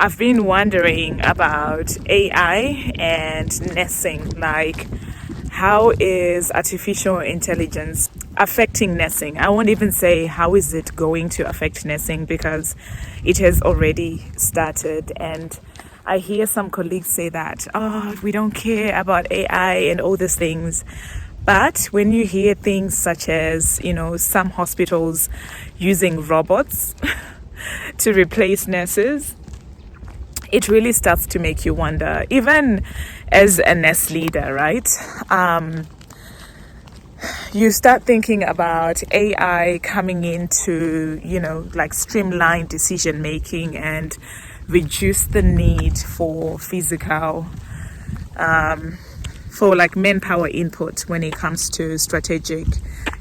I've been wondering about AI and nursing. Like, how is artificial intelligence affecting nursing? I won't even say how is it going to affect nursing because it has already started. And I hear some colleagues say that, oh, we don't care about AI and all these things. But when you hear things such as, some hospitals using robots to replace nurses, it really starts to make you wonder, even as a nurse leader, right? You start thinking about AI coming in to, streamline decision making and reduce the need for physical, for manpower input when it comes to strategic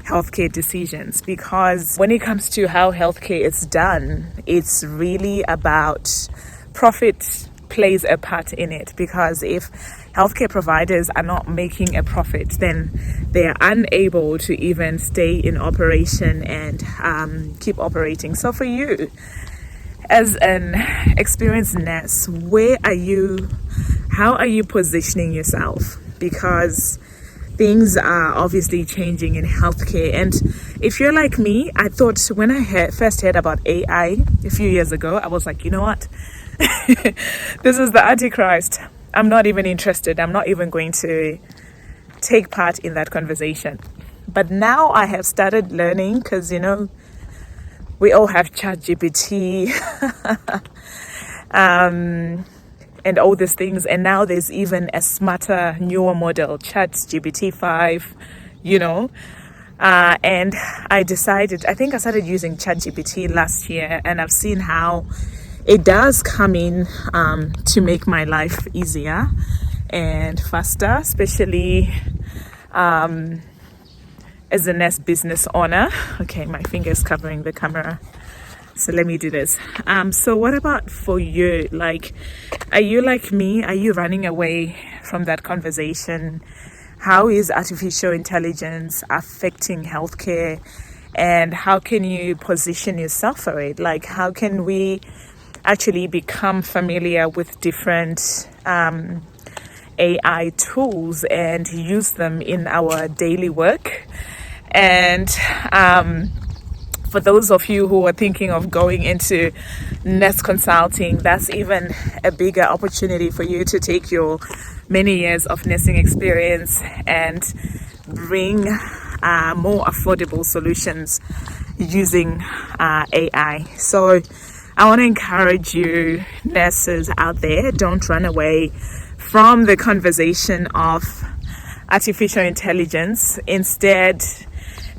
healthcare decisions. Because when it comes to how healthcare is done, it's really about profit plays a part in it, because if healthcare providers are not making a profit, then they are unable to even stay in operation and keep operating. So for you, as an experienced nurse, how are you positioning yourself? Because things are obviously changing in healthcare. And if you're like me, I thought when I first heard about AI a few years ago, I was like, you know what? This is the Antichrist. I'm not even interested. I'm not even going to take part in that conversation. But now I have started learning because, we all have ChatGPT and all these things. And now there's even a smarter, newer model, ChatGPT 5, and I think I started using ChatGPT last year, and I've seen how it does come in to make my life easier and faster, especially as a nurse business owner. Okay, my finger's covering the camera, so let me do this. So what about for you? Are you like me? Are you running away from that conversation? How is artificial intelligence affecting healthcare, and how can you position yourself for it? How can we actually become familiar with different AI tools and use them in our daily work? And for those of you who are thinking of going into nurse consulting, that's even a bigger opportunity for you to take your many years of nursing experience and bring more affordable solutions using AI. So I want to encourage you, nurses out there, don't run away from the conversation of artificial intelligence. Instead,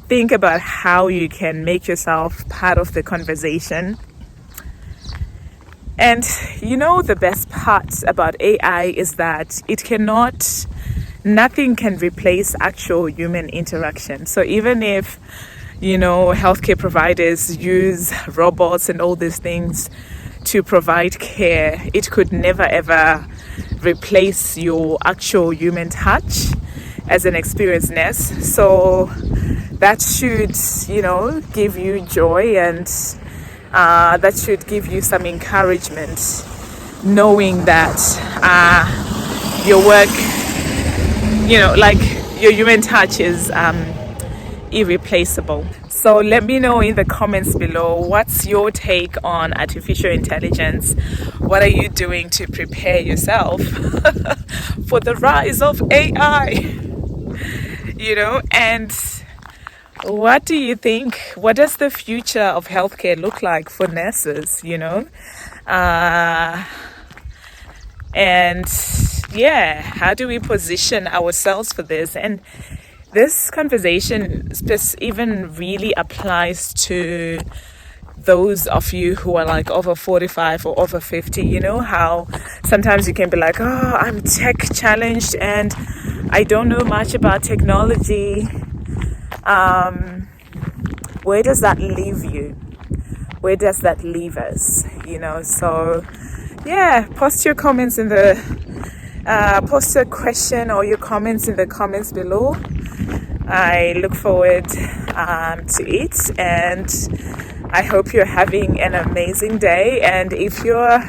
think about how you can make yourself part of the conversation. And the best part about AI is that nothing can replace actual human interaction. So even if healthcare providers use robots and all these things to provide care, it could never ever replace your actual human touch as an experienced nurse. So that should, give you joy, and that should give you some encouragement, knowing that your work, your human touch is irreplaceable. So let me know in the comments below, what's your take on artificial intelligence? What are you doing to prepare yourself for the rise of AI? And what do you think? What does the future of healthcare look like for nurses? And how do we position ourselves for this? And this conversation even really applies to those of you who are over 45 or over 50. How sometimes you can be like, oh, I'm tech challenged and I don't know much about technology. Where does that leave you? Where does that leave us? So post your comments in the post a question or your comments in the comments below. I look forward to it, and I hope you're having an amazing day. And if you're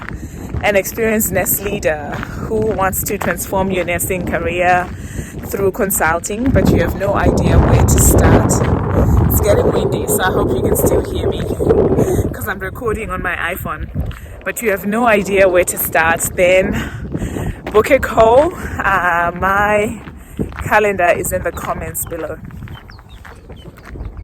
an experienced nurse leader who wants to transform your nursing career through consulting, but you have no idea where to start. It's getting windy, so I hope you can still hear me because I'm recording on my iPhone. But you have no idea where to start, then book a call. My calendar is in the comments below.